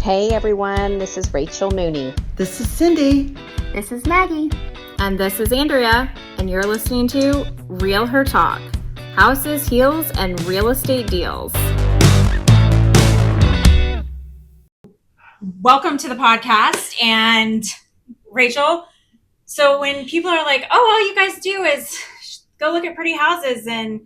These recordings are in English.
Hey everyone, this is Rachel Mooney. This is Cindy. This is Maggie. And this is Andrea, and you're listening to Real Her Talk, houses, heels, and real estate deals. Welcome to the podcast. And Rachel, so when people are like, oh, all you guys do is go look at pretty houses and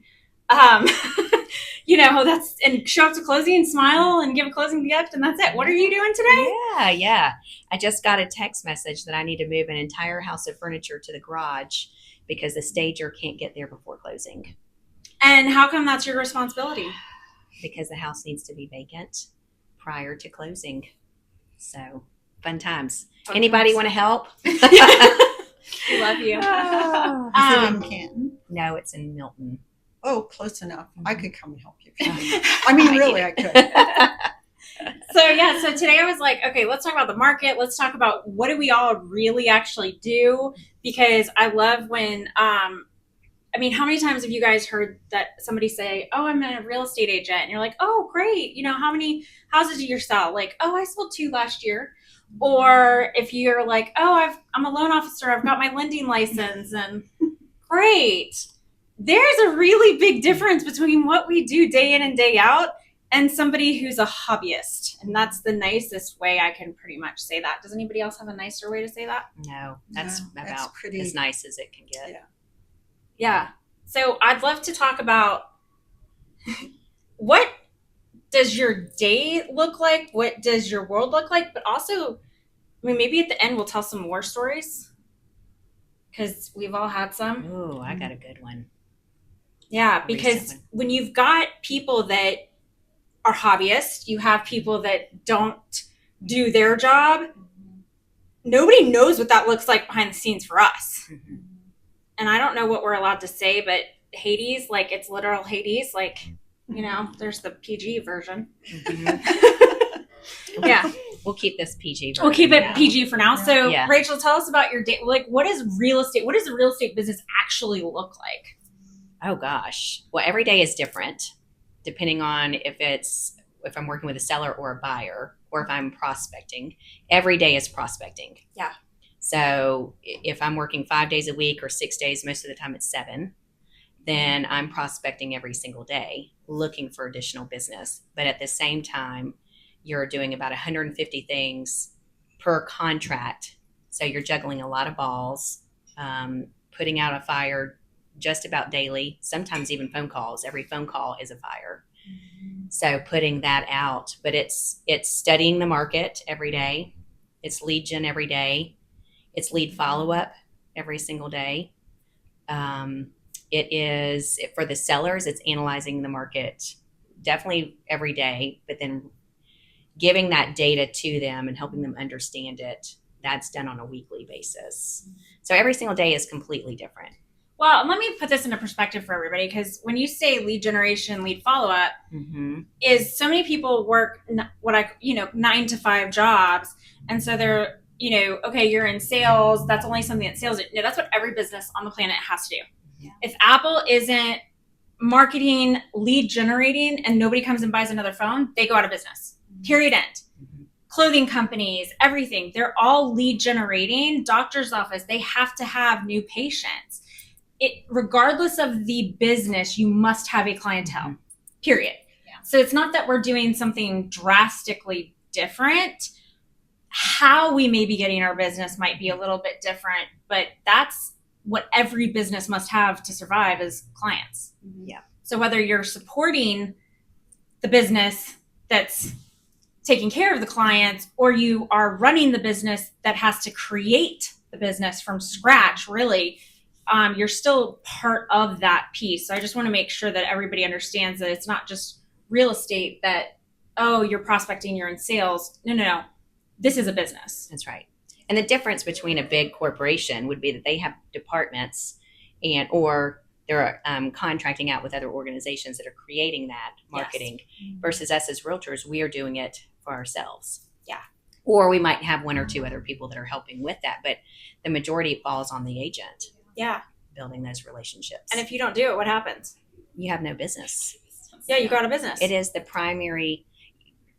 that's and show up to closing and smile and give a closing gift and that's it. What are you doing today? Yeah. I just got a text message that I need to move an entire house of furniture to the garage because the stager can't get there before closing. And how come that's your responsibility? Because the house needs to be vacant prior to closing. So, fun times. Anybody want to help? We love you. Is it in Canton? No, it's in Milton. Oh, close enough. I could come and help you. I mean, really, I could. So today I was like, okay, let's talk about the market. Let's talk about what do we all really actually do? Because I love when, how many times have you guys heard that somebody say, oh, I'm a real estate agent? And you're like, oh, great. How many houses do you sell? Like, oh, I sold 2 last year. Or if you're like, oh, I'm a loan officer. I've got my lending license and great. There's a really big difference between what we do day in and day out and somebody who's a hobbyist. And that's the nicest way I can pretty much say that. Does anybody else have a nicer way to say that? No, that's about pretty, as nice as it can get. Yeah. So I'd love to talk about what does your day look like? What does your world look like? But also, maybe at the end we'll tell some war stories because we've all had some. Ooh, I got a good one. Yeah, because when you've got people that are hobbyists, you have people that don't do their job. Nobody knows what that looks like behind the scenes for us. Mm-hmm. And I don't know what we're allowed to say, but Hades, like it's literal Hades, like, there's the PG version. Mm-hmm. Yeah. We'll keep this PG version. We'll keep it PG for now. So yeah. Rachel, tell us about your day. Like, what does the real estate business actually look like? Oh gosh. Well, every day is different depending on if I'm working with a seller or a buyer or if I'm prospecting. Every day is prospecting. Yeah. So if I'm working 5 days a week or 6 days, most of the time it's 7, then I'm prospecting every single day looking for additional business. But at the same time, you're doing about 150 things per contract. So you're juggling a lot of balls, putting out a fire just about daily, sometimes even phone calls. Every phone call is a fire. Mm-hmm. So putting that out, but it's studying the market every day. It's lead gen every day. It's lead follow-up every single day. It is, for the sellers, it's analyzing the market definitely every day, but then giving that data to them and helping them understand it. That's done on a weekly basis. So every single day is completely different. Well, let me put this into perspective for everybody, because when you say lead generation, lead follow-up, mm-hmm. is so many people work 9 to 5 jobs. And so they're, okay, you're in sales. That's only something that sales. No, that's what every business on the planet has to do. Yeah. If Apple isn't marketing, lead generating, and nobody comes and buys another phone, they go out of business. Mm-hmm. Period. End. Mm-hmm. Clothing companies, everything, they're all lead generating. Doctor's office, they have to have new patients. Regardless of the business, you must have a clientele, period. Yeah. So it's not that we're doing something drastically different. How we may be getting our business might be a little bit different, but that's what every business must have to survive is clients. Yeah. So whether you're supporting the business that's taking care of the clients, or you are running the business that has to create the business from scratch, really, you're still part of that piece. So I just want to make sure that everybody understands that it's not just real estate that, oh, you're prospecting, you're in sales. No. This is a business. That's right. And the difference between a big corporation would be that they have departments or they're contracting out with other organizations that are creating that marketing. Yes. Versus us as realtors, we are doing it for ourselves. Yeah. Or we might have 1 or 2 other people that are helping with that, but the majority falls on the agent. Yeah. Building those relationships. And if you don't do it, what happens? You have no business. Yeah, you go out of business. It is the primary.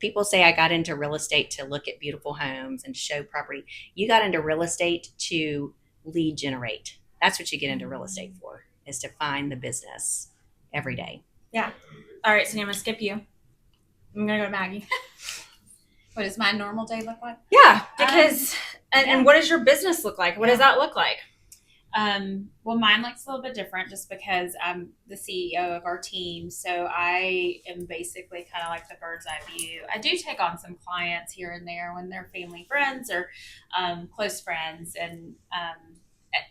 people say I got into real estate to look at beautiful homes and show property. You got into real estate to lead generate. That's what you get into real estate for, is to find the business every day. Yeah. All right, so I'm going to skip you. I'm going to go to Maggie. What does my normal day look like? Yeah, because, and what does your business look like? What does that look like? Well, mine looks a little bit different just because I'm the CEO of our team. So I am basically kind of like the bird's eye view. I do take on some clients here and there when they're family friends or close friends. And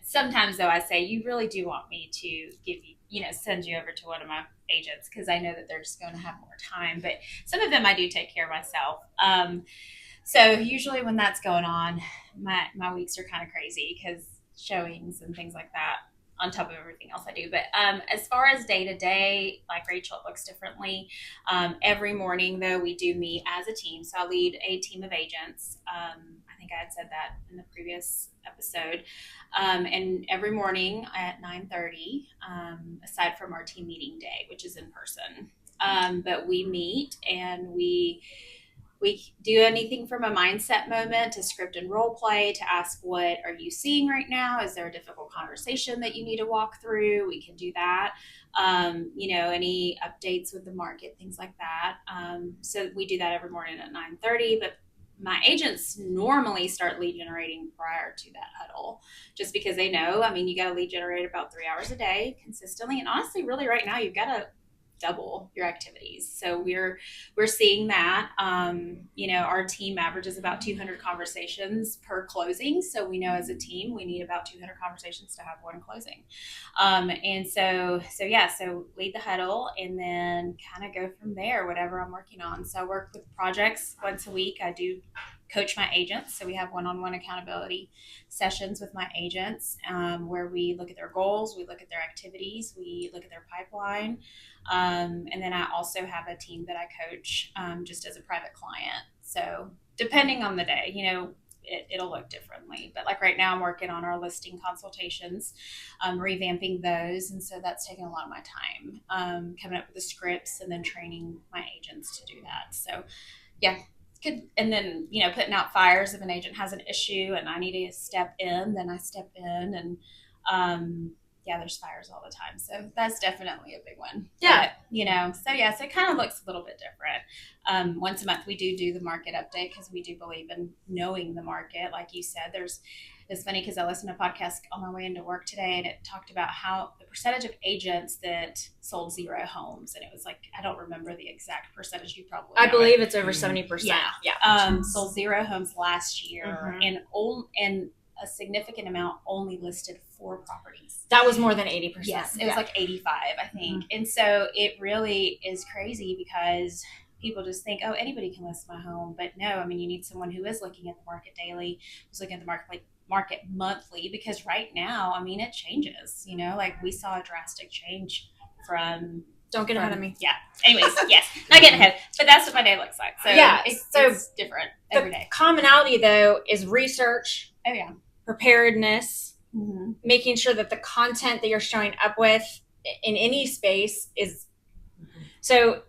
sometimes, though, I say, you really do want me to give you, send you over to one of my agents because I know that they're just going to have more time. But some of them I do take care of myself. So usually when that's going on, my weeks are kind of crazy because showings and things like that on top of everything else I do. But as far as day to day, like Rachel, it looks differently. Every morning, though, we do meet as a team. So I lead a team of agents. I think I had said that in the previous episode. And every morning at 9:30, aside from our team meeting day, which is in person, but we meet and we do anything from a mindset moment to script and role play to ask, what are you seeing right now? Is there a difficult conversation that you need to walk through? We can do that. Any updates with the market, things like that. So we do that every morning at 9:30, but my agents normally start lead generating prior to that huddle, just because they know, you got to lead generate about 3 hours a day consistently. And honestly, really right now, you've got to double your activities. So we're seeing that. Our team averages about 200 conversations per closing. So we know as a team, we need about 200 conversations to have one closing. So lead the huddle and then kind of go from there, whatever I'm working on. So I work with projects once a week. I do coach my agents. So we have one-on-one accountability sessions with my agents where we look at their goals, we look at their activities, we look at their pipeline. And then I also have a team that I coach just as a private client. So depending on the day, it'll look differently. But like right now, I'm working on our listing consultations, revamping those. And so that's taking a lot of my time, coming up with the scripts and then training my agents to do that. So yeah. Good. And then, putting out fires if an agent has an issue and I need to step in, then I step in and, there's fires all the time. So that's definitely a big one. Yeah. But, so it kind of looks a little bit different. Once a month, we do the market update because we do believe in knowing the market. Like you said, it's funny because I listened to a podcast on my way into work today and it talked about how the percentage of agents that sold 0 homes. And it was like, I don't remember the exact percentage. You probably know. I believe it's over 70%. Yeah. Sold 0 homes last year and a significant amount only listed 4 properties. That was more than 80%. Yes, it was like 85, I think. And so it really is crazy because people just think, oh, anybody can list my home. But no, you need someone who is looking at the market daily, who's looking at the market monthly, because right now, it changes. Like we saw a drastic change from. Don't get ahead of me. Yeah. Anyways, yes, not getting ahead, but that's what my day looks like. So yeah, it's different every day. Commonality though is research. Oh yeah. Preparedness, making sure that the content that you're showing up with in any space is. So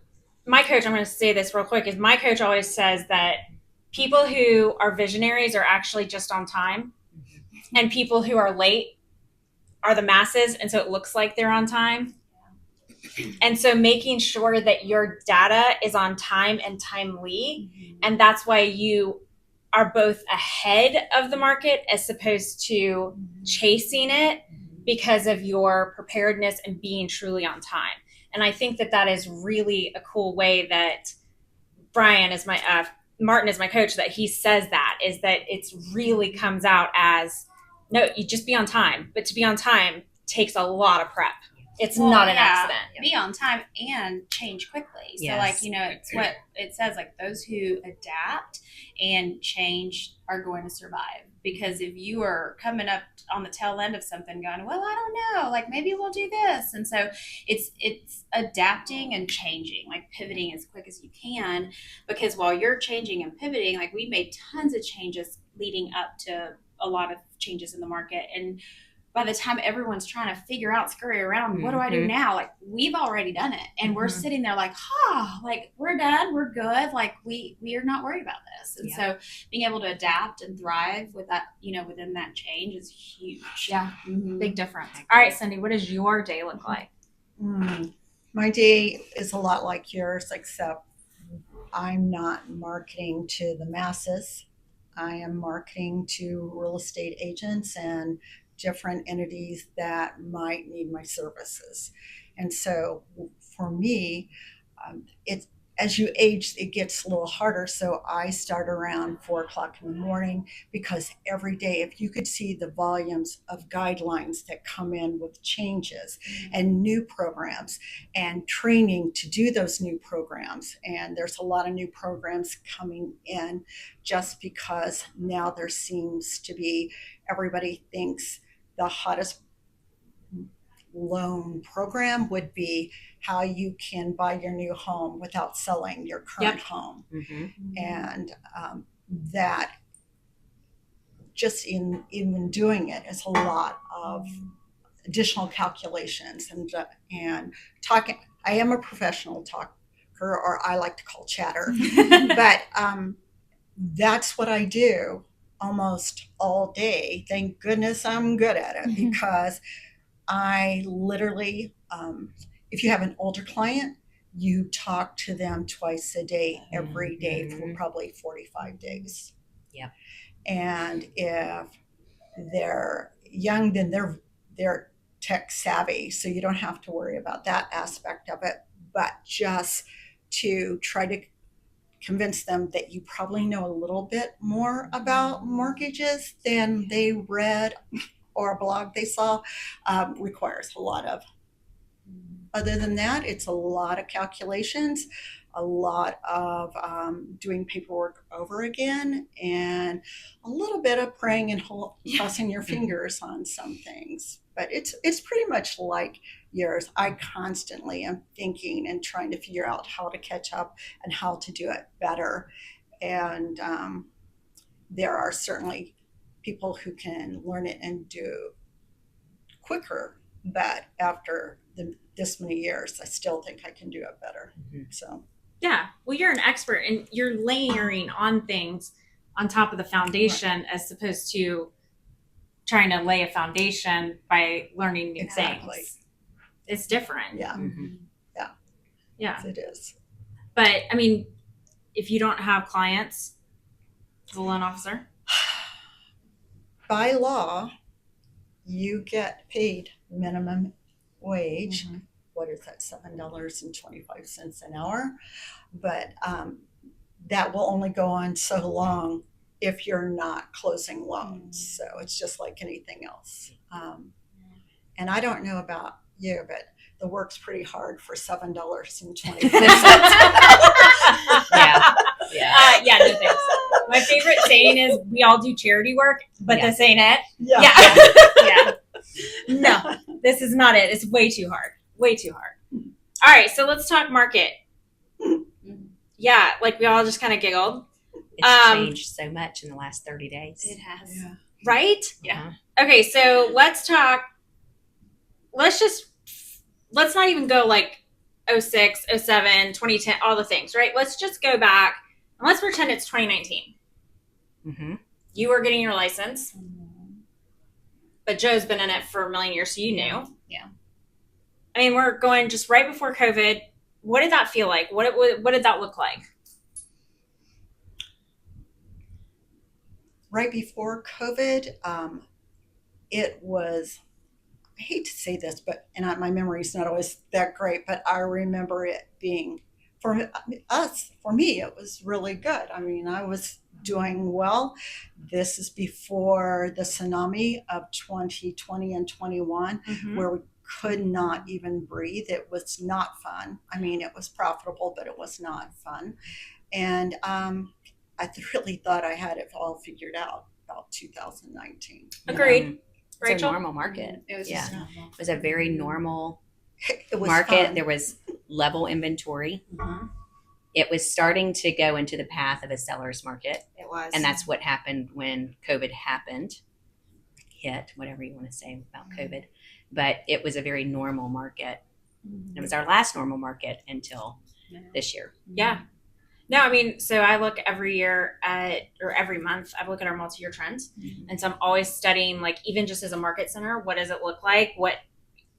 my coach, I'm going to say this real quick, is my coach always says that people who are visionaries are actually just on time, and people who are late are the masses, and so it looks like they're on time. And so making sure that your data is on time and timely, and that's why you are both ahead of the market as opposed to chasing it because of your preparedness and being truly on time. And I think that is really a cool way that Brian is Martin is my coach, that he says that, is that it's really comes out as, no, you just be on time. But to be on time takes a lot of prep. It's not an accident. Be on time and change quickly. So it's what it says, like those who adapt and change are going to survive. Because if you are coming up on the tail end of something going, well, I don't know, like maybe we'll do this. And so it's adapting and changing, like pivoting as quick as you can, because while you're changing and pivoting, like we made tons of changes leading up to a lot of changes in the market. And by the time everyone's trying to figure out, scurry around, what do I do Mhm. now? Like, we've already done it. And we're Mhm. sitting there like, like, we're done. We're good. Like, we are not worried about this. And Yeah. so being able to adapt and thrive with that, within that change is huge. Yeah, Mhm. big difference. All right, Cindy, what does your day look like? My day is a lot like yours, except I'm not marketing to the masses. I am marketing to real estate agents and different entities that might need my services. And so for me, it's as you age, it gets a little harder. So I start around 4 o'clock in the morning because every day, if you could see the volumes of guidelines that come in with changes and new programs and training to do those new programs. And there's a lot of new programs coming in just because now there seems to be, everybody thinks the hottest loan program would be how you can buy your new home without selling your current home. Mhm. And that just in even doing it is a lot of additional calculations and talking. I am a professional talker, or I like to call chatter, but that's what I do almost all day. Thank goodness I'm good at it because I literally, if you have an older client, you talk to them twice a day, every day for probably 45 days. Yep. And if they're young, then they're tech savvy, so you don't have to worry about that aspect of it. But just to try to convince them that you probably know a little bit more about mortgages than they read or a blog they saw requires a lot of. Other tthan that, it's a lot of calculations, a lot of doing paperwork over again, and a little bit of praying and crossing your fingers on some things. But it's pretty much like yours. I constantly am thinking and trying to figure out how to catch up and how to do it better. And there are certainly people who can learn it and do quicker, but after this many years, I still think I can do it better. So Yeah, well, you're an expert and you're layering on things on top of the foundation as opposed to trying to lay a foundation by learning new things. It's different. yeah, Yeah. yes, it is. But I mean, if you don't have clients as a loan officer, By law, you get paid minimum wage. What is that? $7.25 an hour. But that will only go on so long if you're not closing loans. So it's just like anything else. And I don't know about you, but the work's pretty hard for $7.25. Yeah. yeah, no thanks. My favorite saying is, "We all do charity work, but Yeah. this ain't it." Yeah. Yeah. No, this is not it. It's way too hard. Way too hard. All right, so let's talk market. Yeah, like we all just kind of giggled. It's changed so much in the last 30 days. It has. Yeah. Right? Yeah. Okay, so let's talk. Let's not even go like 06, 07, 2010, all the things, right? Let's just go back and let's pretend it's 2019. Mm-hmm. You were getting your license, but Joe's been in it for a million years, so you knew. Yeah. I mean, we're going just right before COVID. What did that feel like? What did that look like? Right before COVID, it was, I hate to say this, but my memory is not always that great, but I remember it being, for me, it was really good. I mean, I was doing well. This is before the tsunami of 2020 and 21, where we could not even breathe. It was not fun. I mean, it was profitable, but it was not fun. And I really thought I had it all figured out about 2019. Agreed. It's Rachel? a normal market. It was Yeah. just normal. It was a very normal It was market. fun. There was level inventory. It was starting to go into the path of a seller's market. It was. And that's what happened when COVID happened. hit, whatever you want to say about COVID, but it was a very normal market. It was our last normal market until this year. Yeah. No, I mean, so I look every year or every month, I look at our multi-year trends. And so I'm always studying, like, even just as a market center, what does it look like?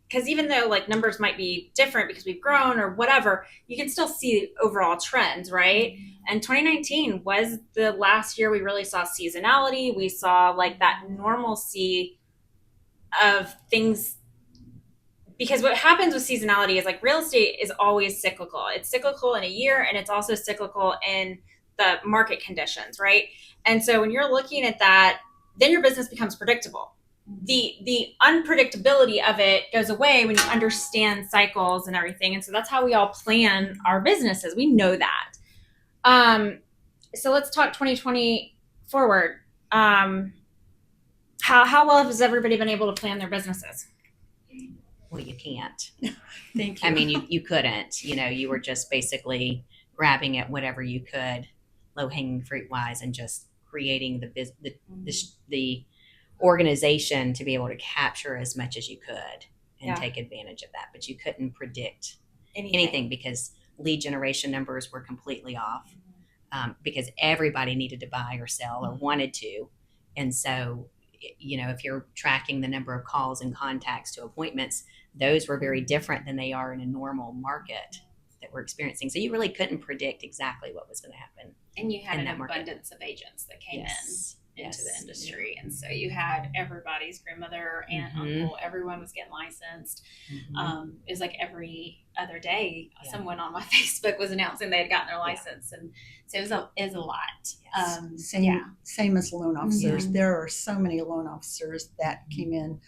Because even though like numbers might be different because we've grown or whatever, you can still see overall trends, right? And 2019 was the last year we really saw seasonality. We saw like that normalcy of things. Because what happens with seasonality is like real estate is always cyclical. It's cyclical in a year and it's also cyclical in the market conditions, right? And so when you're looking at that, then your business becomes predictable. The unpredictability of it goes away when you understand cycles and everything. And so that's how we all plan our businesses. We know that. So let's talk 2020 forward. How well has everybody been able to plan their businesses? Well, you can't. Thank you. I mean, you couldn't. You were just basically grabbing at whatever you could, low hanging fruit wise, and just creating the organization to be able to capture as much as you could and take advantage of that. But you couldn't predict anything because lead generation numbers were completely off because everybody needed to buy or sell or wanted to, and so if you're tracking the number of calls and contacts to appointments, those were very different than they are in a normal market that we're experiencing. So you really couldn't predict exactly what was going to happen. And you had in an that market. abundance of agents that came into the Yes. industry. And so you had everybody's grandmother, aunt, uncle, everyone was getting licensed. It was like every other day, someone on my Facebook was announcing they had gotten their license. And so it was a lot. Yes. Same as loan officers. There are so many loan officers that came in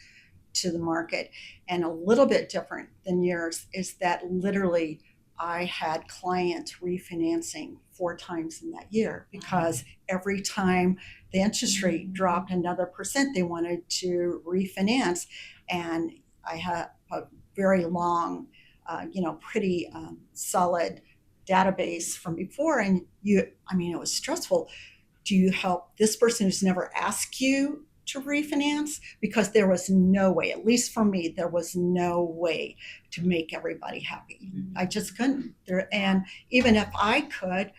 to the market. And a little bit different than yours is that literally I had clients refinancing 4 times in that year because every time the interest rate dropped another percent, they wanted to refinance. And I had a very long, pretty solid database from before. And it was stressful. Do you help this person who's never asked you to refinance? Because there was no way, at least for me, there was no way to make everybody happy. I just couldn't. And even if I could,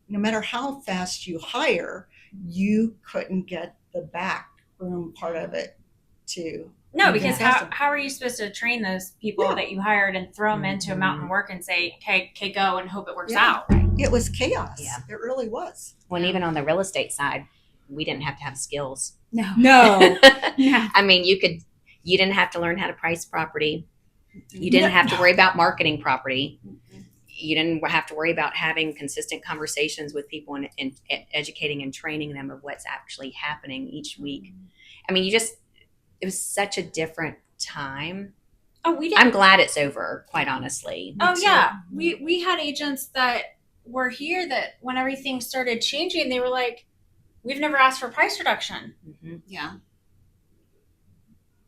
no matter how fast you hire, you couldn't get the back room part of it to. No, because how are you supposed to train those people that you hired and throw them into a mountain of work and say, okay, go and hope it works out? It was chaos. Yeah. It really was. When even on the real estate side, we didn't have to have skills. No. I mean, you didn't have to learn how to price property. You didn't have to worry about marketing property. You didn't have to worry about having consistent conversations with people and educating and training them of what's actually happening each week. I mean, it was such a different time. Oh, we did. I'm glad it's over, quite honestly. Oh, yeah. We had agents that were here that when everything started changing, they were like, we've never asked for price reduction. Yeah.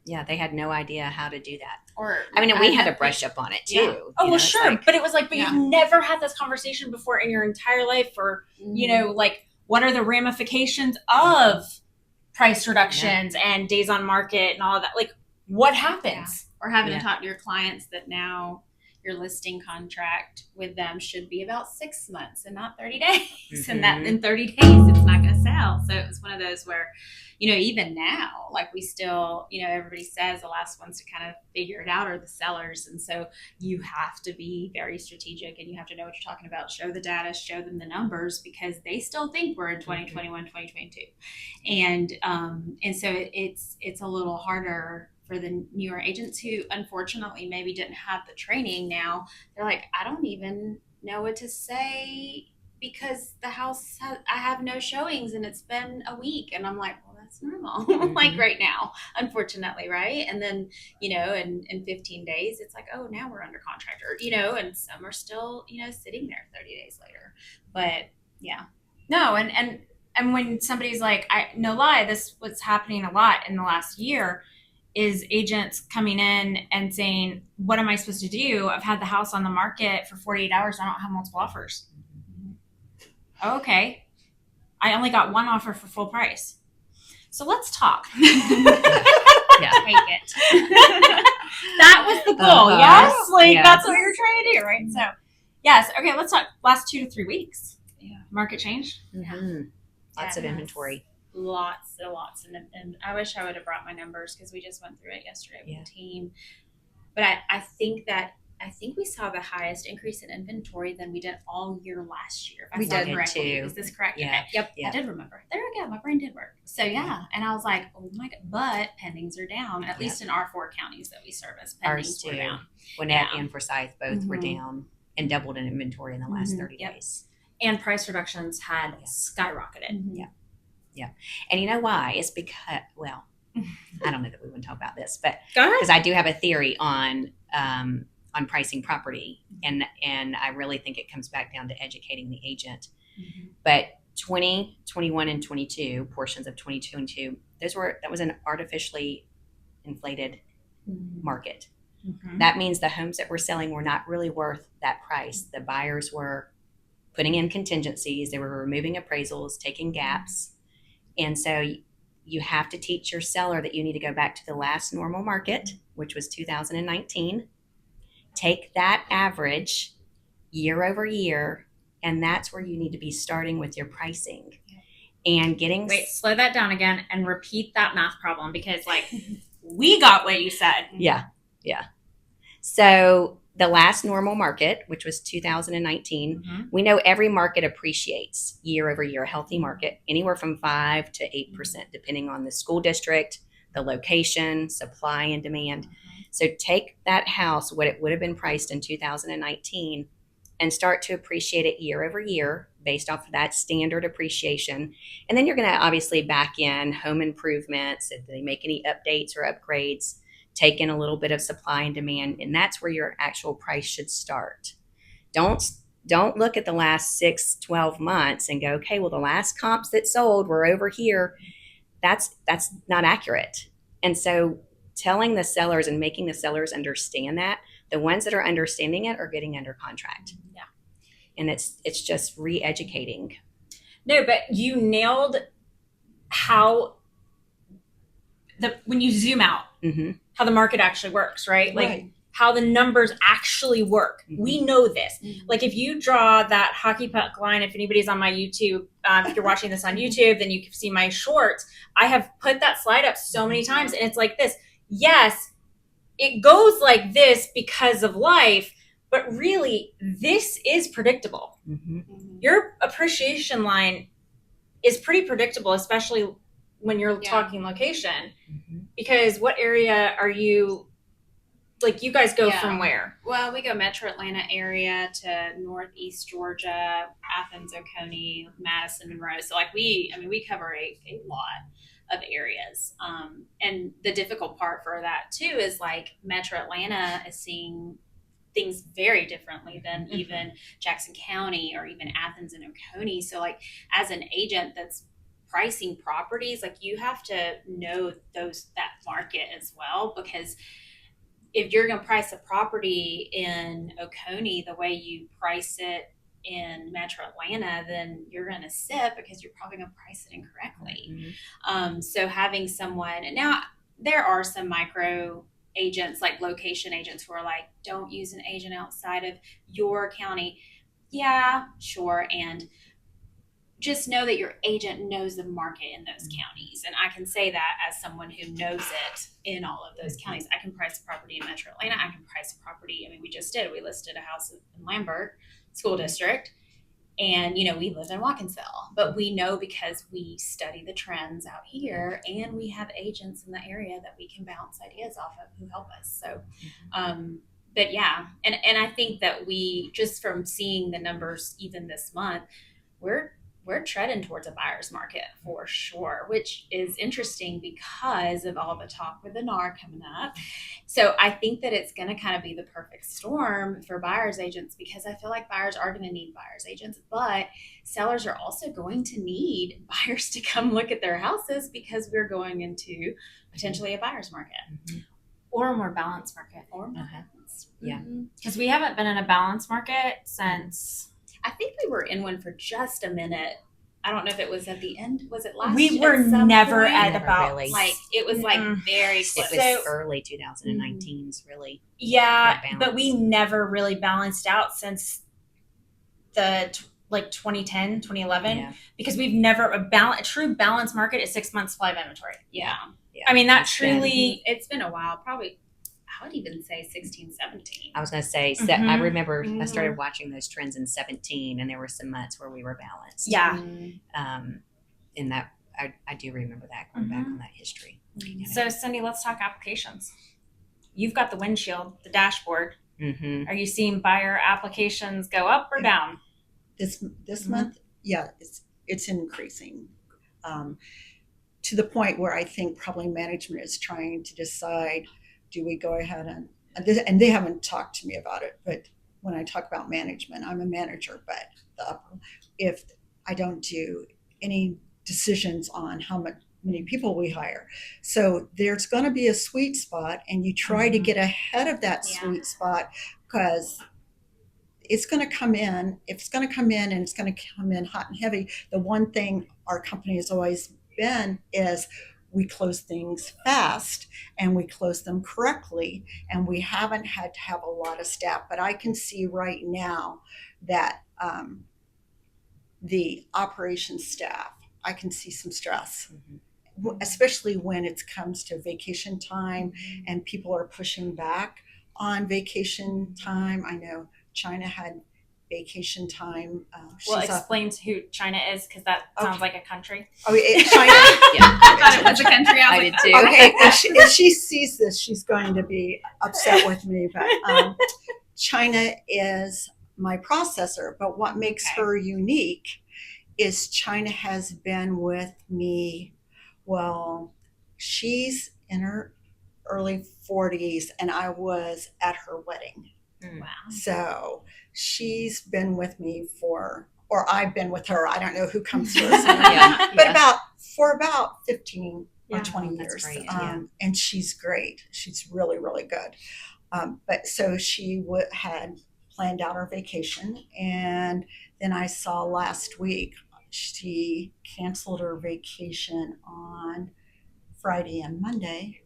Yeah, they had no idea how to do that. Or and we had to brush up on it too. Yeah. Oh, well, sure. But it was like, Yeah. you've never had this conversation before in your entire life, or, like, what are the ramifications of price reductions and days on market and all of that? Like, what happens? or having to talk to your clients that now your listing contract with them should be about 6 months and not 30 days. And that in 30 days, it's not going to sell. So it was one of those where, even now, like we still, everybody says the last ones to kind of figure it out are the sellers. And so you have to be very strategic and you have to know what you're talking about, show the data, show them the numbers, because they still think we're in 2021, 2022. And so it's a little harder for the newer agents who unfortunately maybe didn't have the training. Now they're like, I don't even know what to say because the house I have no showings and it's been a week. And I'm like, well, that's normal. Like right now, unfortunately. Right. And then, in 15 days, it's like, oh, now we're under contract, or, and some are still, sitting there 30 days later. But yeah. No. And when somebody's like, no lie, this was happening a lot in the last year, is agents coming in and saying, what am I supposed to do? I've had the house on the market for 48 hours. I don't have multiple offers. Oh, okay. I only got one offer for full price. So let's talk. Yeah. Take it. That was the goal. Uh-huh. Yes. Like Yes. that's what you're trying to do, right? So yes. Okay. Let's talk last 2 to 3 weeks. Yeah. Market changed. Mhm. Lots of Yes. inventory. Lots and lots. And I wish I would have brought my numbers because we just went through it yesterday with Yeah. the team. But I think we saw the highest increase in inventory than we did all year last year. If I We saw did correctly. too. Is this correct? Yeah. Okay. Yep. Yeah. I did remember. There we go. My brain did work. So yeah. And I was like, oh my god. But pendings are down, at least in our 4 counties that we service. Ours Pendings were too. down. Gwinnett Yeah. and Forsyth both were Mhm. down and doubled in inventory in the last Mhm. 30 Yep. days. And price reductions had skyrocketed. And you know why? It's because, well, I don't know that we want to talk about this, but Go ahead. because I do have a theory on pricing property, and I really think it comes back down to educating the agent. But 20, 21, and 22 portions of 22 and 2, that was an artificially inflated market. Mhm. That means the homes that we're selling were not really worth that price. The buyers were putting in contingencies, they were removing appraisals, taking gaps. And so you have to teach your seller that you need to go back to the last normal market, which was 2019. Take that average year over year, and that's where you need to be starting with your pricing. And getting Wait, slow that down again and repeat that math problem because, like, we got what you said. Yeah. So the last normal market, which was 2019, we know every market appreciates year over year, a healthy market, anywhere from 5 to 8%, depending on the school district, the location, supply and demand. So take that house, what it would have been priced in 2019, and start to appreciate it year over year based off of that standard appreciation. And then you're going to obviously back in home improvements, if they make any updates or upgrades, take in a little bit of supply and demand, and that's where your actual price should start. Don't look at the last 6, 12 months and go, okay, well, the last comps that sold were over here. That's not accurate. And so telling the sellers and making the sellers understand that, the ones that are understanding it are getting under contract. Yeah. And it's just re-educating. No, but you nailed how when you zoom out, how the market actually works, right? Like how the numbers actually work. We know this. Like if you draw that hockey puck line, if anybody's on my YouTube, if you're watching this on YouTube, then you can see my shorts. I have put that slide up so many times, and it's like this. Yes, it goes like this because of life, but really, this is predictable. Your appreciation line is pretty predictable, especially when you're talking location, because what area are you, like you guys go from where? Well, we go Metro Atlanta area to Northeast Georgia, Athens, Oconee, Madison, Monroe. So like we cover a lot of areas. And the difficult part for that too is like Metro Atlanta is seeing things very differently than even Jackson County or even Athens and Oconee. So like as an agent that's pricing properties, like you have to know that market as well, because if you're going to price a property in Oconee the way you price it in Metro Atlanta, then you're going to sit because you're probably going to price it incorrectly. So having someone, now there are some micro agents, like location agents, who are like, don't use an agent outside of your county. Yeah, sure. And just know that your agent knows the market in those counties. And I can say that as someone who knows it in all of those counties. I can price a property in Metro Atlanta. I can price a property. I mean, we listed a house in Lambert School District. And, we live in Watkinsville. But we know because we study the trends out here, and we have agents in the area that we can bounce ideas off of who help us. So, but yeah. And I think that we, just from seeing the numbers even this month, we're treading towards a buyer's market for sure, which is interesting because of all the talk with the NAR coming up. So I think that it's going to kind of be the perfect storm for buyer's agents, because I feel like buyers are going to need buyer's agents, but sellers are also going to need buyers to come look at their houses, because we're going into potentially a buyer's market. Or a more balanced market. Or more balanced. Yeah. Because we haven't been in a balanced market since... I think we were in one for just a minute I don't know if it was at the end. Was it last? We were at some never point? at Never about really. Like it was like very close. It was So- early 2019s, really. Yeah, Good but we balance. never really balanced out since the 2010, 2011, Yeah. because we've never a true balance market is 6 months supply of inventory. Yeah. Yeah. I mean, that It's been- truly, It's been a while. Probably, I would even say 16, 17. I was going to say, I Mhm. remember I Mhm. started watching those trends in 17, and there were some months where we were balanced. yeah. In that, I do remember that, going back on that history. So, Cindy, let's talk applications. You've got the windshield, the dashboard. Mm-hmm. Are you seeing buyer applications go up or down? This Mhm. month, yeah, it's increasing to the point where I think probably management is trying to decide, do we go ahead and they haven't talked to me about it, but when I talk about management, I'm a manager, but if I don't do any decisions on how many people we hire, so there's going to be a sweet spot, and you try to get ahead of that Yeah. sweet spot, because it's going to come in. If it's going to come in, and it's going to come in hot and heavy, the one thing our company has always been is we close things fast and we close them correctly, and we haven't had to have a lot of staff. But I can see right now that the operations staff, I can see some stress, especially when it comes to vacation time and people are pushing back on vacation time. I know China had vacation time. Well, she's up- explain who China is, because that sounds like a country. oh, China. I thought it was a country. I I was did like, too. Okay, if she sees this, she's going to be upset with me. But China is my processor. But what makes Okay. her unique is China has been with me. Well, she's in her early 40s, and I was at her wedding. wow. So she's been with me or I've been with her. I don't know who comes first. Yeah. But for about 15 or Yeah. 20 That's years. great, yeah. And she's great. She's really, really good. But so she had planned out her vacation. And then I saw last week she canceled her vacation on Friday and Monday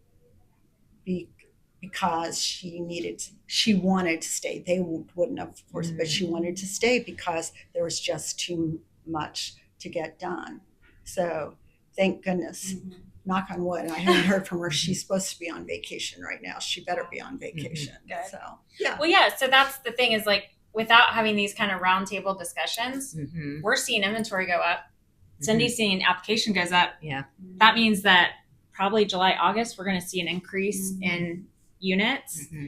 because she wanted to stay. They wouldn't have forced, but she wanted to stay because there was just too much to get done. So thank goodness, knock on wood, I haven't heard from her. She's supposed to be on vacation right now. She better be on vacation. Good. So yeah. Well, yeah. So that's the thing, is like, without having these kind of roundtable discussions, Mm-hmm. we're seeing inventory go up. Cindy's seeing application goes up. Yeah. That means that probably July, August, we're going to see an increase in units Mm-hmm.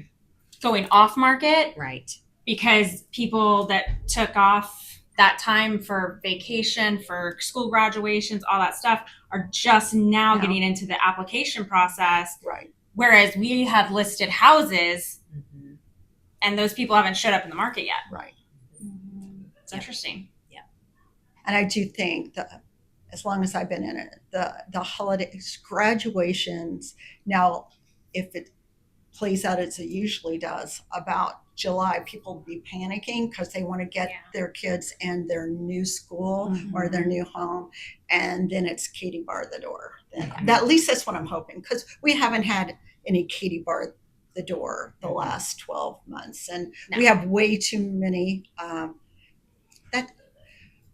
going off market, Right. because people that took off that time for vacation, for school graduations, all that stuff, are just now Yeah. getting into the application process. Right. Whereas we have listed houses Mm-hmm. and those people haven't showed up in the market yet. Right. It's interesting. And I do think that as long as I've been in it, the holidays, graduations, now if it plays out as it usually does, about July, people will be panicking because they want to get their kids in their new school or their new home, and then it's Katie bar the door. At least that's what I'm hoping, because we haven't had any Katie bar the door the last 12 months, and we have way too many.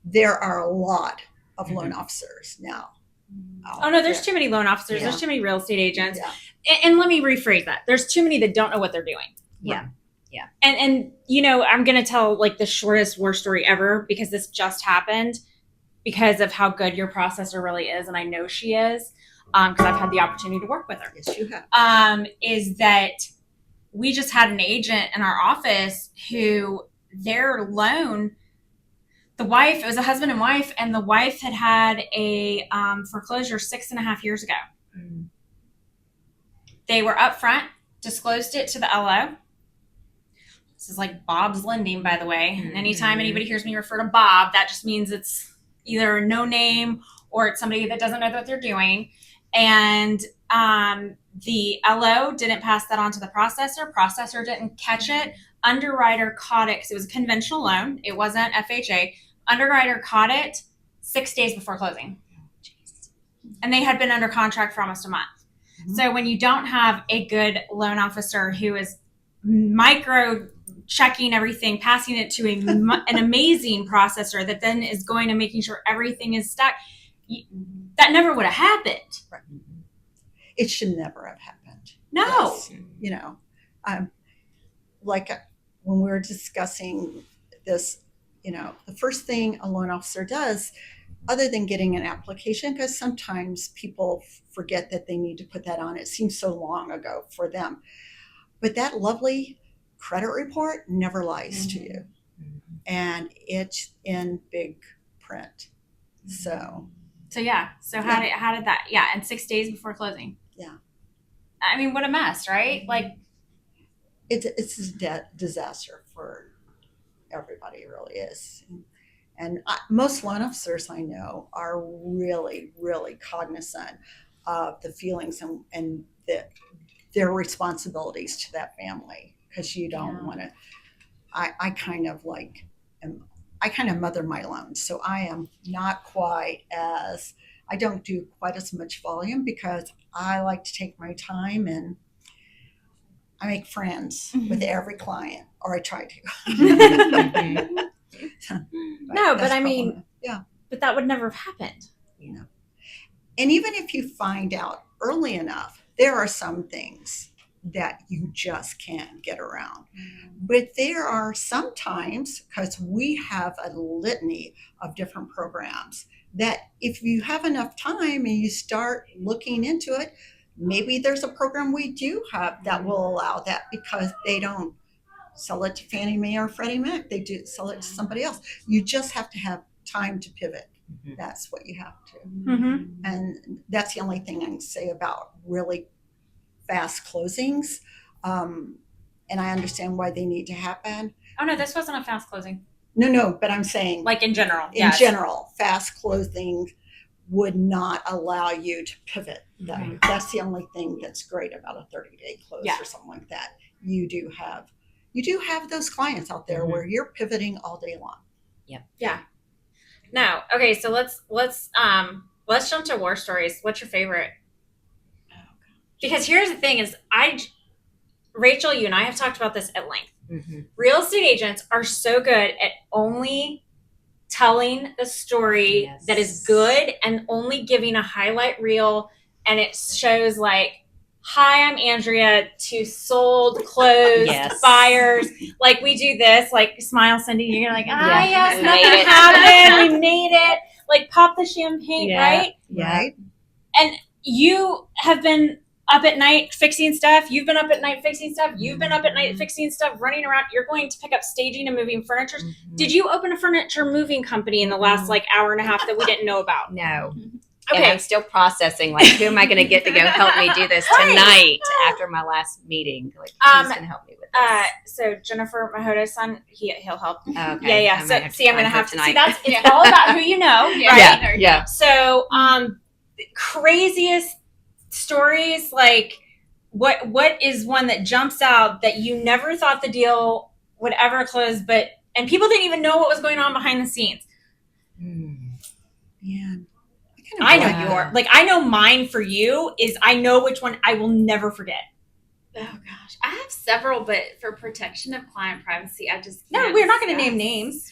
There are a lot of loan officers now. Oh no, there's too many loan officers. Yeah. There's too many real estate agents. Yeah. And let me rephrase that. There's too many that don't know what they're doing. Yeah. And you know, I'm going to tell like the shortest war story ever, because this just happened because of how good your processor really is. And I know she is, because I've had the opportunity to work with her. Yes, you have. Is that we just had an agent in our office who their loan, the wife, it was a husband and wife, and the wife had a foreclosure 6.5 years ago. They were upfront, disclosed it to the LO. This is like Bob's Lending, by the way. And anytime anybody hears me refer to Bob, that just means it's either a no name or it's somebody that doesn't know what they're doing. And the LO didn't pass that on to the processor. Processor didn't catch it. Underwriter caught it because it was a conventional loan. It wasn't FHA. Underwriter caught it, 6 days before closing. And they had been under contract for almost a month. Mhm. So when you don't have a good loan officer who is micro checking everything, passing it to an amazing processor that then is going and making sure everything is stacked, that never would have happened. Right. It should never have happened. No. Yes. You know, like when we were discussing this, you know, the first thing a loan officer does, other than getting an application, because sometimes people forget that they need to put that on. It seems so long ago for them. But that lovely credit report never lies to you. And it's in big print. So yeah. So how did that? Yeah, and 6 days before closing. Yeah. I mean, what a mess, right? Like, it's a disaster for everybody. It really is. And most loan officers I know are really, really cognizant of the feelings and their responsibilities to that family, because you don't want to. I kind of mother my loans, so I am not quite as, I don't do quite as much volume because I like to take my time and I make friends with every client, or I try to. No, but I mean, problematic. Yeah. but that would never have happened. You know. And even if you find out early enough, there are some things that you just can't get around. But there are sometimes, because we have a litany of different programs, that if you have enough time and you start looking into it, maybe there's a program we do have that will allow that, because they don't sell it to Fannie Mae or Freddie Mac. They do sell it to somebody else. You just have to have time to pivot. That's what you have to. Mm-hmm. And that's the only thing I can say about really fast closings. And I understand why they need to happen. Oh no, this wasn't a fast closing. No, but I'm saying, Like in general. in general, fast closing would not allow you to pivot. That's the only thing that's great about a 30-day close or something like that. You do have those clients out there where you're pivoting all day long. Yeah. No. Okay, so let's jump to war stories. What's your favorite? Because here's the thing is Rachel, you and I have talked about this at length. Real estate agents are so good at only telling the story that is good and only giving a highlight reel, and it shows like, hi, I'm Andrea, to sold, closed, buyers. Like we do this, like smile, Cindy. You're like, yes, nothing happened. We made it. Like pop the champagne, right? Right. And you have been up at night fixing stuff. You've been up at night fixing stuff. You've been up at night fixing stuff, running around. You're going to pick up staging and moving furniture. Did you open a furniture moving company in the last like hour and a half that we didn't know about? No. Okay. And I'm still processing, like, who am I going to get to go help me do this tonight after my last meeting? Like, who's going to help me with this? So Jennifer Mahota's son, he'll help. Okay. Yeah. So see, I'm going to have to tonight. see. That's it's all about who you know, right? Yeah. So, craziest stories, like what is one that jumps out that you never thought the deal would ever close, and people didn't even know what was going on behind the scenes. Man. I know I know mine for you is, I know which one I will never forget. Oh gosh, I have several, but for protection of client privacy, I just No, we're not going to name names.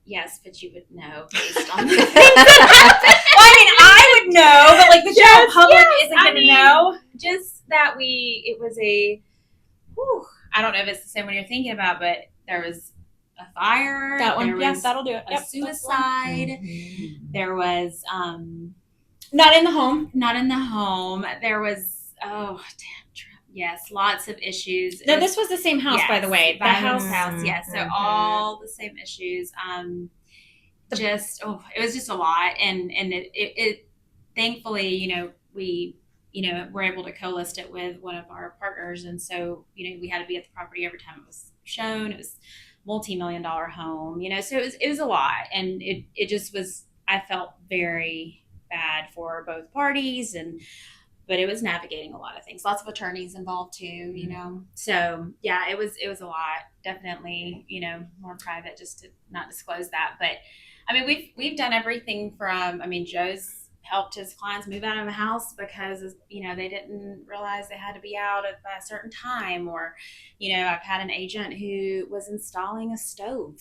Yes, but you would know based on the Well, I mean, I would know, but like the general public isn't going to know. Just that it was I don't know if it's the same one you're thinking about, but there was a fire. That one, there was that'll do it. a suicide. There was Not in the home. not in the home. There was yes, lots of issues. No, this was the same house, by the way. The house. Yes. So all the same issues. It was just a lot, and it thankfully, we were able to co-list it with one of our partners, and so we had to be at the property every time it was shown. It was multi-million-dollar home, so it was a lot, and it just was. I felt very bad for both parties, but it was navigating a lot of things, lots of attorneys involved too, so yeah, it was a lot, definitely, more private, just to not disclose that. But I mean, we've done everything from, I mean, Joe's helped his clients move out of the house because, you know, they didn't realize they had to be out by a certain time. Or, you know, I've had an agent who was installing a stove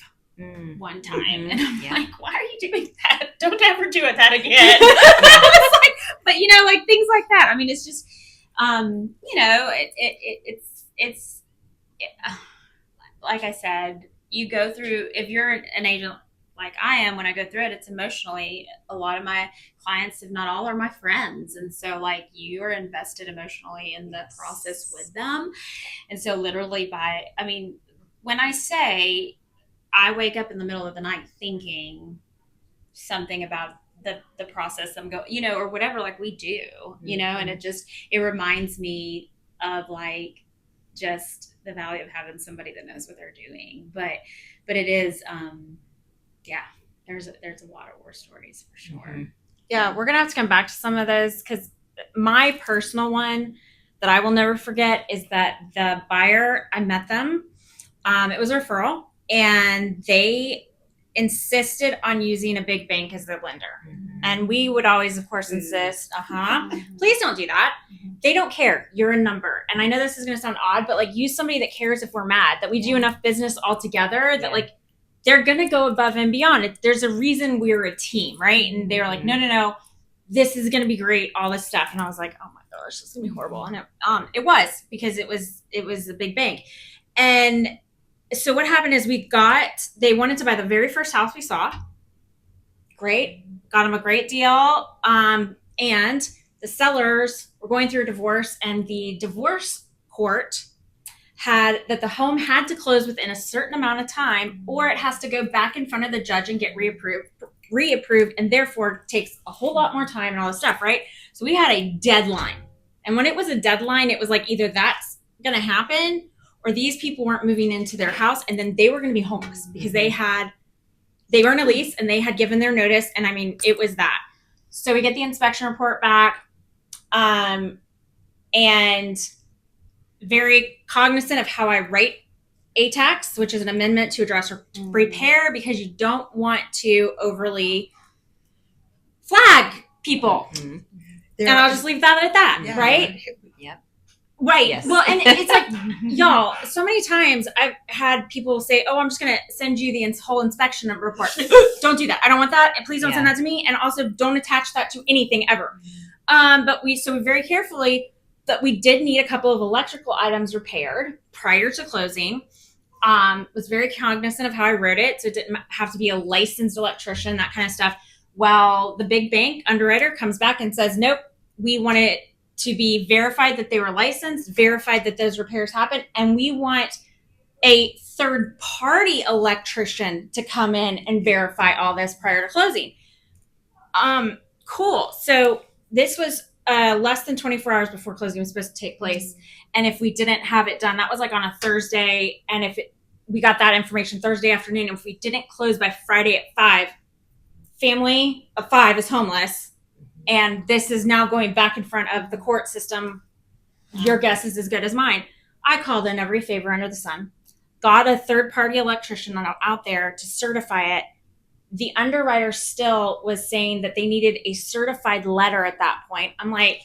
one time. Mhm. And I'm Yeah. like, why are you doing that? Don't ever do that again. I was like, but, you know, like things like that. I mean, it's just, you know, it's like I said, you go through, if you're an agent like I am, when I go through it, it's emotionally, a lot of my clients, if not all, are my friends. And so like you're invested emotionally in the process with them. And so literally I mean, when I say I wake up in the middle of the night thinking something about the process I'm going, you know, or whatever, like we do, you know, and it reminds me of like just the value of having somebody that knows what they're doing. But it is, yeah, there's a lot of war stories for sure. Mm-hmm. Yeah, we're gonna have to come back to some of those, because my personal one that I will never forget is that the buyer, I met them. It was a referral, and they insisted on using a big bank as their lender. Mm-hmm. And we would always, of course, insist, please don't do that. They don't care. You're a number. And I know this is going to sound odd, but like use somebody that cares if we're mad, that we do enough business all together that like they're going to go above and beyond. There's a reason we're a team, right? And they were like, no, this is going to be great, all this stuff. And I was like, oh my gosh, this is going to be horrible. And it was, because it was a big bank. And so what happened is they wanted to buy the very first house we saw. Great. Got them a great deal. And the sellers were going through a divorce, and the divorce court had that the home had to close within a certain amount of time, or it has to go back in front of the judge and get reapproved, and therefore takes a whole lot more time and all this stuff, right? So we had a deadline. And when it was a deadline, it was like either that's going to happen or these people weren't moving into their house, and then they were going to be homeless because they were in a lease and they had given their notice. And I mean, it was that. So we get the inspection report back, and very cognizant of how I write ATAX, which is an amendment to address repair, because you don't want to overly flag people. Mm-hmm. And I'll just leave that at that, Yeah. right? Yep. Right. Yes. Well, and it's like, y'all, so many times I've had people say, oh, I'm just going to send you the whole inspection report. Don't do that. I don't want that. And please don't send that to me. And also don't attach that to anything ever. But we very carefully, that we did need a couple of electrical items repaired prior to closing. Was very cognizant of how I wrote it. So it didn't have to be a licensed electrician, that kind of stuff. Well, the big bank underwriter comes back and says, nope, we want it to be verified that they were licensed, verified that those repairs happened, and we want a third-party electrician to come in and verify all this prior to closing. Cool. So this was less than 24 hours before closing was supposed to take place. And if we didn't have it done, that was like on a Thursday. And we got that information Thursday afternoon, and if we didn't close by Friday at 5, family of 5 is homeless. And this is now going back in front of the court system. Your guess is as good as mine. I called in every favor under the sun, got a third-party electrician out there to certify it. The underwriter still was saying that they needed a certified letter at that point. I'm like,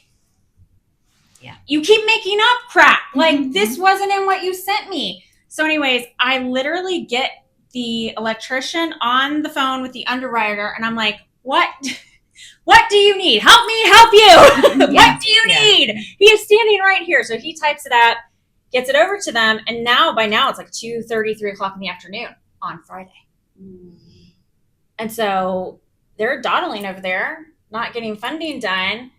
yeah, you keep making up crap. Like, this wasn't in what you sent me. So anyways, I literally get the electrician on the phone with the underwriter, and I'm like, what do you need? Help me help you. What do you need? He is standing right here. So he types it up, gets it over to them. And by now it's like 2:30, 3 o'clock in the afternoon on Friday. And so they're dawdling over there, not getting funding done.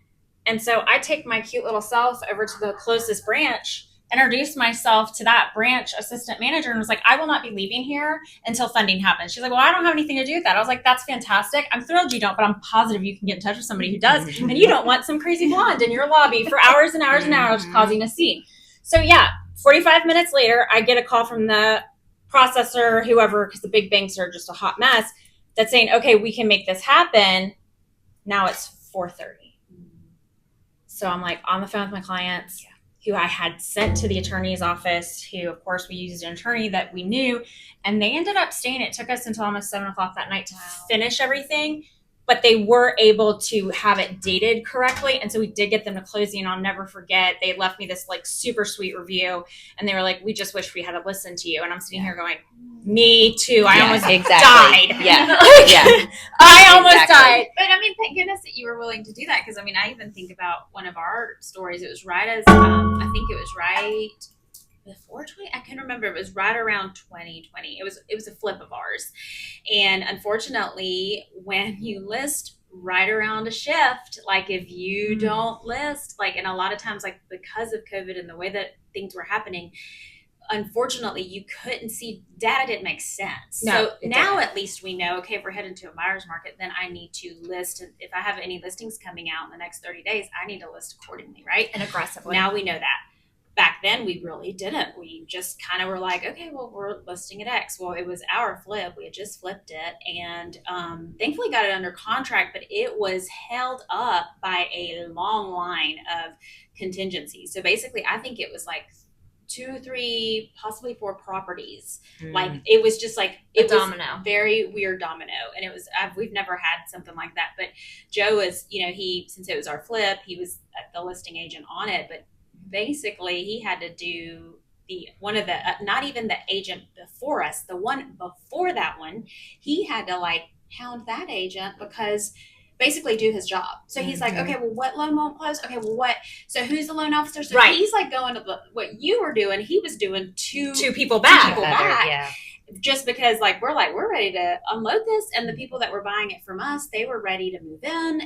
And so I take my cute little self over to the closest branch, introduced myself to that branch assistant manager, and was like, I will not be leaving here until funding happens. She's like, well, I don't have anything to do with that. I was like, that's fantastic. I'm thrilled you don't, but I'm positive you can get in touch with somebody who does. And you don't want some crazy blonde in your lobby for hours and hours and hours causing a scene. So yeah, 45 minutes later, I get a call from the processor, whoever, because the big banks are just a hot mess, that's saying, okay, we can make this happen. Now it's 4:30. So I'm like on the phone with my clients. who I had sent to the attorney's office, who, of course, we used an attorney that we knew. And they ended up staying. It took us until almost 7 o'clock that night to finish everything. But they were able to have it dated correctly. And so we did get them to closing. And I'll never forget, they left me this like super sweet review. And they were like, we just wish we had to listen to you. And I'm sitting here going, me too. I almost died. Yeah. Like, I almost died. But I mean, thank goodness that you were willing to do that, because I mean, I even think about one of our stories. It was right as I think it was right before 20. I can't remember. It was right around 2020. It was a flip of ours, and unfortunately, when you list right around a shift, like if you don't list, like, and a lot of times, like because of COVID and the way that things were happening, unfortunately, you couldn't see data didn't make sense. No, so now didn't. at least we know, okay, if we're heading to a buyer's market, then I need to list. And if I have any listings coming out in the next 30 days, I need to list accordingly, right? And aggressively. Now we know that. Back then, we really didn't. We just kind of were like, okay, well, we're listing at X. Well, it was our flip. We had just flipped it, and thankfully got it under contract, but it was held up by a long line of contingencies. So basically, I think it was like 2, 3, possibly 4 properties. Like it was just like it A was domino. very weird domino, and it was we've never had something like that. But Joe was, he since it was our flip, he was the listing agent on it, but basically he had to do the one of the not even the agent before us, the one before that one, he had to like hound that agent because basically do his job. So he's like, okay, well, what loan won't close? Okay, well, what? So who's the loan officer? So Right. he's like going to what you were doing. He was doing two people back. people back. Yeah. Just because like we're ready to unload this, and the people that were buying it from us, they were ready to move in,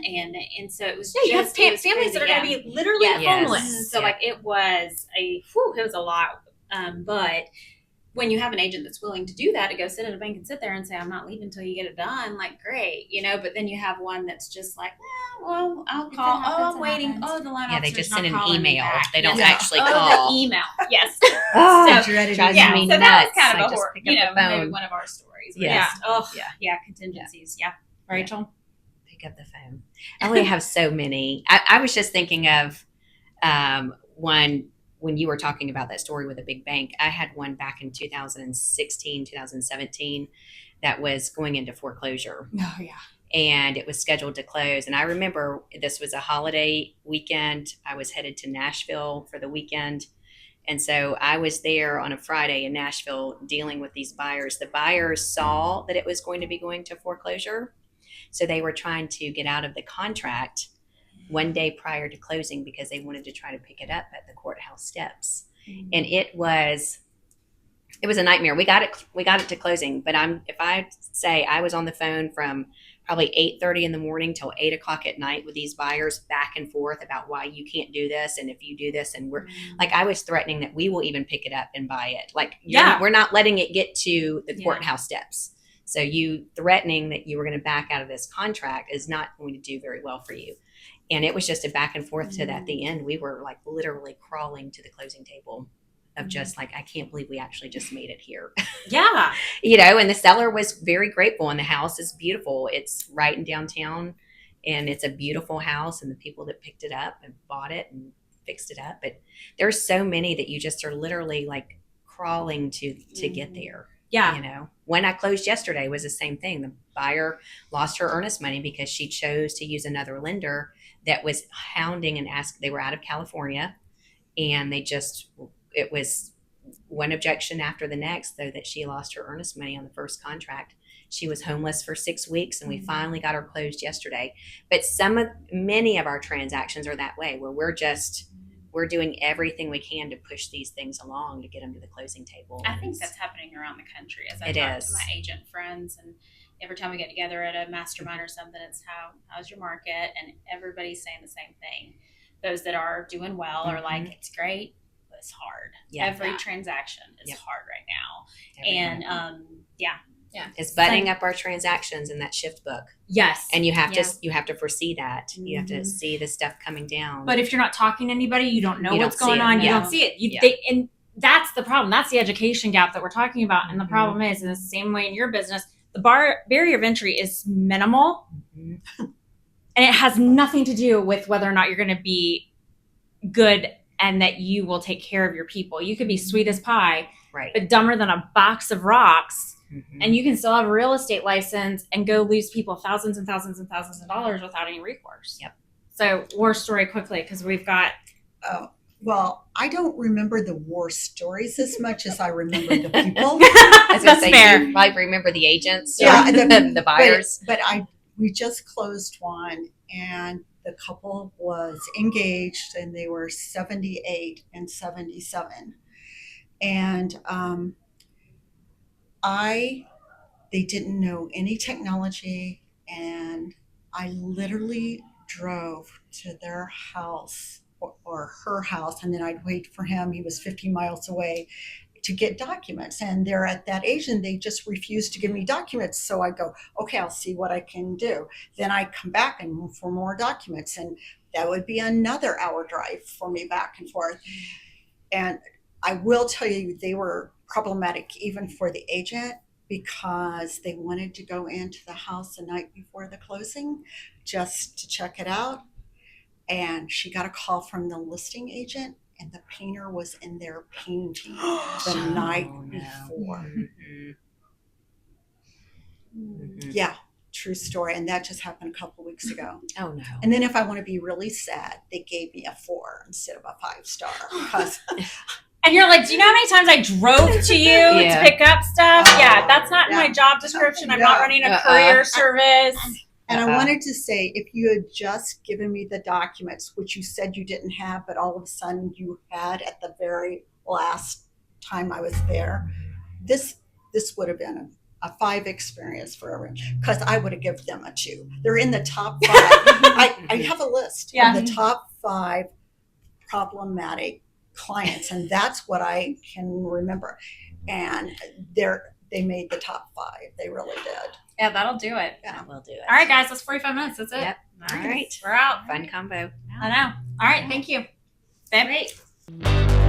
and so it was Yeah, you have just it was families that are crazy, going yeah. to be literally Yes. homeless. So Yeah. like it was a lot. But when you have an agent that's willing to do that, to go sit in a bank and sit there and say, I'm not leaving until you get it done, like great, but then you have one that's just like, well, I'll If it call. happens, Oh, I'm it waiting. happens. Oh, the loan Yeah, they officer's just not send an calling me email. back. They don't Yes. actually Oh, call. the email. Yes. Oh, So, dreaded drives yeah, me so that nuts. was kind I of a just horror, pick up the maybe phone. one of our stories. But Yes. Yeah. Oh, Yeah. yeah. Contingencies. Yeah. Rachel? Pick up the phone. I only have so many. I was just thinking of one when you were talking about that story with a big bank. I had one back in 2016, 2017 that was going into foreclosure. Oh, yeah. And it was scheduled to close. And I remember this was a holiday weekend. I was headed to Nashville for the weekend. And so I was there on a Friday in Nashville dealing with these buyers. The buyers saw that it was going to be going to foreclosure. So they were trying to get out of the contract one day prior to closing because they wanted to try to pick it up at the courthouse steps. And it was a nightmare. We got it to closing, but if I say I was on the phone from probably 8:30 in the morning till 8 o'clock at night with these buyers back and forth about why you can't do this, and if you do this, and we're like, I was threatening that we will even pick it up and buy it. Like, we're not letting it get to the courthouse steps. So you threatening that you were going to back out of this contract is not going to do very well for you. And it was just a back and forth to that. At the end, we were like literally crawling to the closing table of just like, I can't believe we actually just made it here. Yeah. And the seller was very grateful, and the house is beautiful. It's right in downtown, and it's a beautiful house, and the people that picked it up and bought it and fixed it up. But there's so many that you just are literally like crawling to get there. Yeah. When I closed yesterday was the same thing. The buyer lost her earnest money because she chose to use another lender that was hounding and asked. They were out of California, and it was one objection after the next, though, that she lost her earnest money on the first contract. She was homeless for 6 weeks, and we finally got her closed yesterday. But many of our transactions are that way, where we're doing everything we can to push these things along to get them to the closing table. I think that's happening around the country. As I It talk is. to my agent friends, and every time we get together at a mastermind or something, it's how's your market, and everybody's saying the same thing. Those that are doing well are like, it's great, but it's hard. Yeah. Every transaction is hard right now, and It's buttoning up our transactions in that shift book. Yes. And you have to foresee that. You have to see the stuff coming down. But if you're not talking to anybody, you don't know You what's don't see going it. on. You Yeah. don't see it. Yeah. And that's the problem. That's the education gap that we're talking about. And the problem is, in the same way in your business, the barrier of entry is minimal. Mhm. And it has nothing to do with whether or not you're going to be good and that you will take care of your people. You could be sweet as pie, Right. but dumber than a box of rocks. Mhm. And you can still have a real estate license and go lose people thousands and thousands and thousands of dollars without any recourse. Yep. So war story quickly, because we've got. Oh, well, I don't remember the war stories as much as I remember the people. I was gonna That's say, fair. you might remember the agents, Yeah, or the buyers. But we just closed one, and the couple was engaged, and they were 78 and 77, and they didn't know any technology, and I literally drove to their house or her house, and then I'd wait for him. He was 15 miles away to get documents, and they're at that age and they just refuse to give me documents. So I go, okay, I'll see what I can do. Then I come back and move for more documents, and that would be another hour drive for me back and forth. And I will tell you, they were problematic even for the agent, because they wanted to go into the house the night before the closing just to check it out. And she got a call from the listing agent, and the painter was in there painting the night before. Mhm. Mhm. Yeah, true story. And that just happened a couple of weeks ago. Oh no. And then if I want to be really sad, they gave me a 4 instead of a 5-star because And you're like, do you know how many times I drove to you Yeah. to pick up stuff? Oh, yeah, that's not in yeah. my job description. I'm Yeah. not running a courier service. And I wanted to say, if you had just given me the documents, which you said you didn't have, but all of a sudden you had at the very last time I was there, this would have been a 5 experience for everyone, because I would have given them a 2. They're in the top 5. I have a list Yeah. of the top 5 problematic clients, and that's what I can remember. And they made the top 5. They really did. Yeah, that'll do it. That will do it. All right, guys, that's 45 minutes. That's it. Yep. All right. We're out. Fun combo. I know. All right, thank you. Babe. Great.